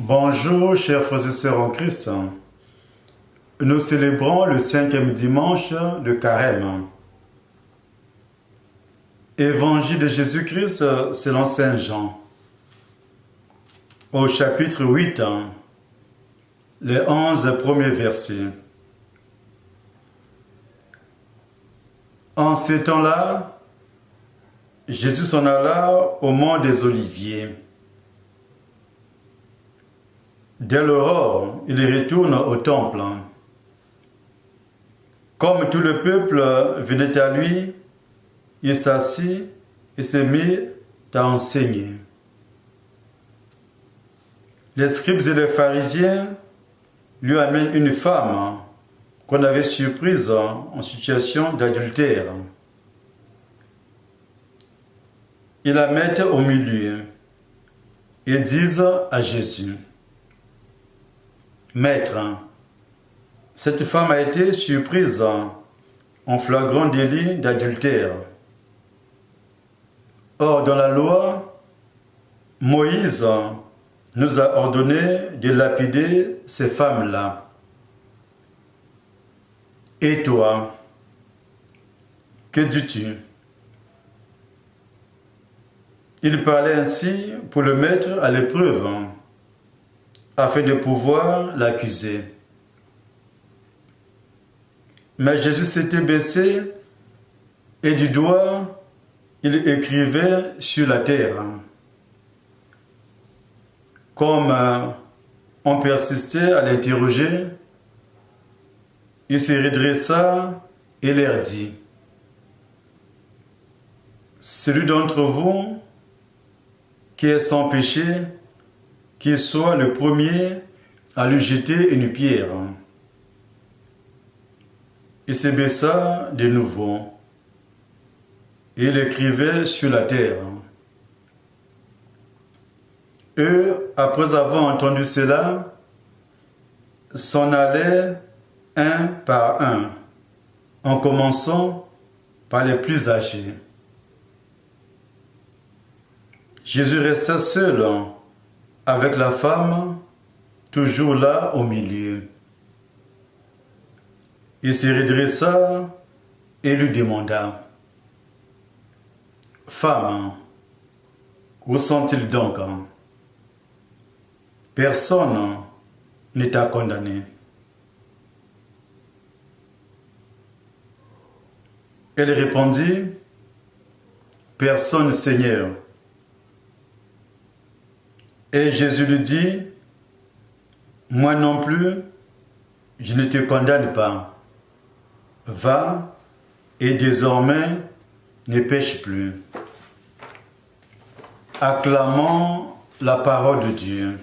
Bonjour, chers frères et sœurs en Christ. Nous célébrons le 5e dimanche de Carême. Évangile de Jésus-Christ selon Saint Jean. Au chapitre 8, les 11 premiers versets. En ces temps-là, Jésus s'en alla au mont des Oliviers. Dès l'aurore, il retourne au temple. Comme tout le peuple venait à lui, il s'assit et se mit à enseigner. Les scribes et les pharisiens lui amènent une femme qu'on avait surprise en situation d'adultère. Ils la mettent au milieu et disent à Jésus: Maître, cette femme a été surprise en flagrant délit d'adultère. Or, dans la loi, Moïse nous a ordonné de lapider ces femmes-là. Et toi, que dis-tu? Il parlait ainsi pour le mettre à l'épreuve, afin de pouvoir l'accuser. Mais Jésus s'était baissé et du doigt, il écrivait sur la terre. Comme on persistait à l'interroger, il se redressa et leur dit: Celui d'entre vous qui est sans péché, qu'il soit le premier à lui jeter une pierre. Il se baissa de nouveau et il écrivait sur la terre. Eux, après avoir entendu cela, s'en allaient un par un, en commençant par les plus âgés. Jésus resta seul avec la femme, toujours là au milieu. Il se redressa et lui demanda: Femme, où sont-ils donc? Personne ne t'a condamné. Elle répondit: Personne, Seigneur. Et Jésus lui dit: Moi non plus, je ne te condamne pas. Va et désormais ne pêche plus. Acclamons la parole de Dieu.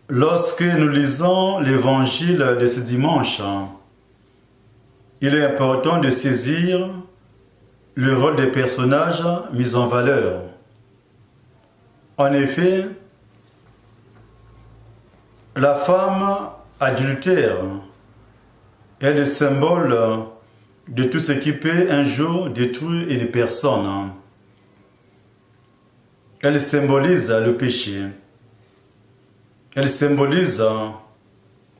Lorsque nous lisons l'évangile de ce dimanche, il est important de saisir le rôle des personnages mis en valeur. En effet, la femme adultère est le symbole de tout ce qui peut un jour détruire une personne. Elle symbolise le péché. Elle symbolise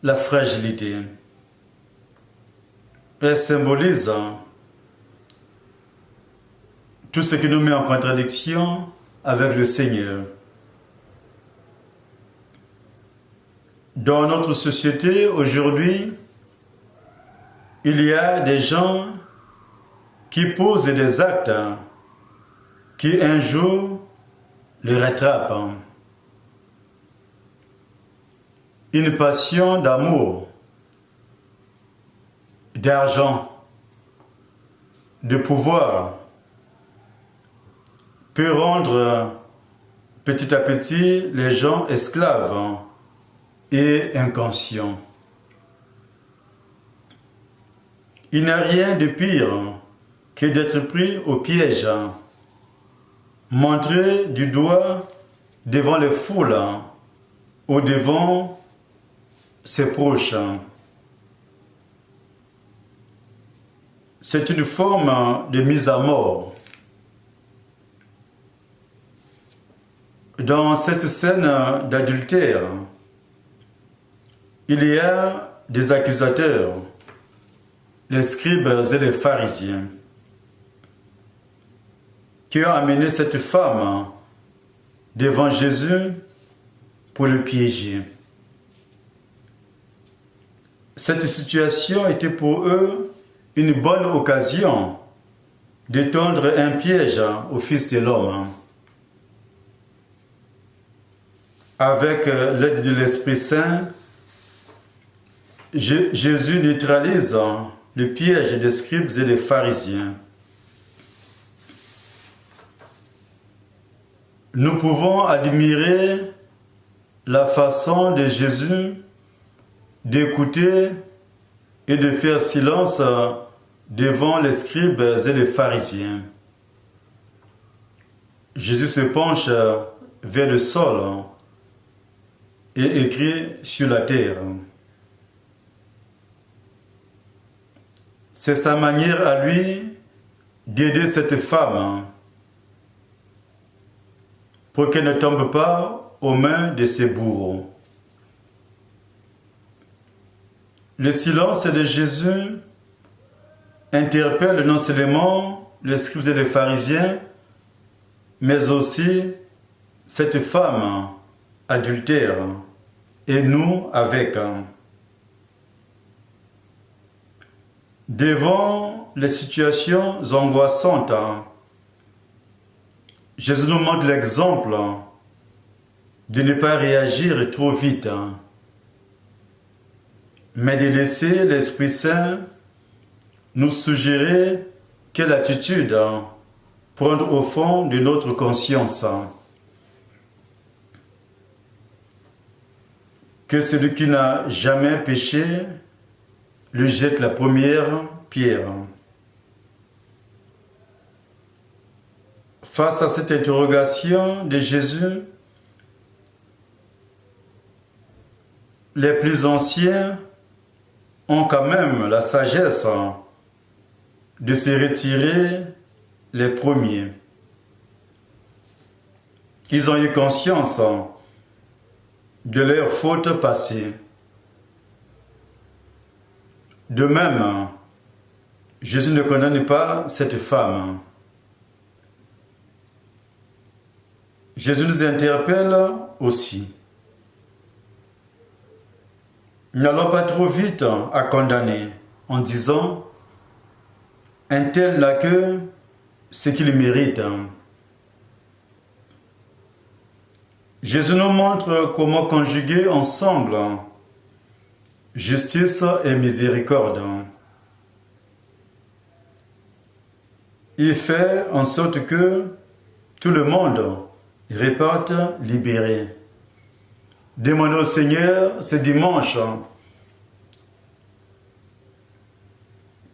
la fragilité. Elle symbolise tout ce qui nous met en contradiction avec le Seigneur. Dans notre société aujourd'hui, il y a des gens qui posent des actes qui un jour les rattrapent. Une passion d'amour, d'argent, de pouvoir peut rendre petit à petit les gens esclaves et inconscients. Il n'y a rien de pire que d'être pris au piège, montré du doigt devant les foules ou devant ses proches. C'est une forme de mise à mort. dans cette scène d'adultère, il y a des accusateurs, les scribes et les pharisiens, qui ont amené cette femme devant Jésus pour le piéger. Cette situation était pour eux une bonne occasion de tendre un piège au Fils de l'homme. Avec l'aide de l'Esprit Saint, Jésus neutralise le piège des scribes et des pharisiens. Nous pouvons admirer la façon de Jésus d'écouter et de faire silence devant les scribes et les pharisiens. Jésus se penche vers le sol et écrit sur la terre. C'est sa manière à lui d'aider cette femme pour qu'elle ne tombe pas aux mains de ses bourreaux. Le silence de Jésus interpelle non seulement les scribes et les pharisiens, mais aussi cette femme adultère et nous avec. Devant les situations angoissantes, Jésus nous montre l'exemple de ne pas réagir trop vite, mais de laisser l'Esprit Saint nous suggérer quelle attitude prendre au fond de notre conscience. Que celui qui n'a jamais péché lui jette la première pierre. Face à cette interrogation de Jésus, les plus anciens ont quand même la sagesse de se retirer les premiers. Ils ont eu conscience de leurs fautes passées. De même, Jésus ne condamne pas cette femme. Jésus nous interpelle aussi. N'allons pas trop vite à condamner en disant « un tel n'a que ce qu'il mérite ». Jésus nous montre comment conjuguer ensemble justice et miséricorde. Il fait en sorte que tout le monde reparte libéré. Demandons au Seigneur ce dimanche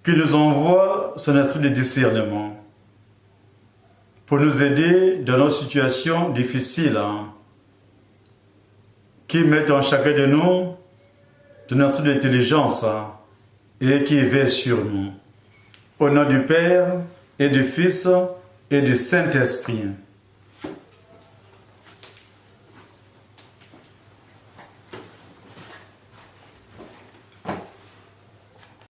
qu'il nous envoie son esprit de discernement pour nous aider dans nos situations difficiles, qui met en chacun de nous ton esprit d'intelligence et qui veille sur nous. Au nom du Père et du Fils et du Saint-Esprit.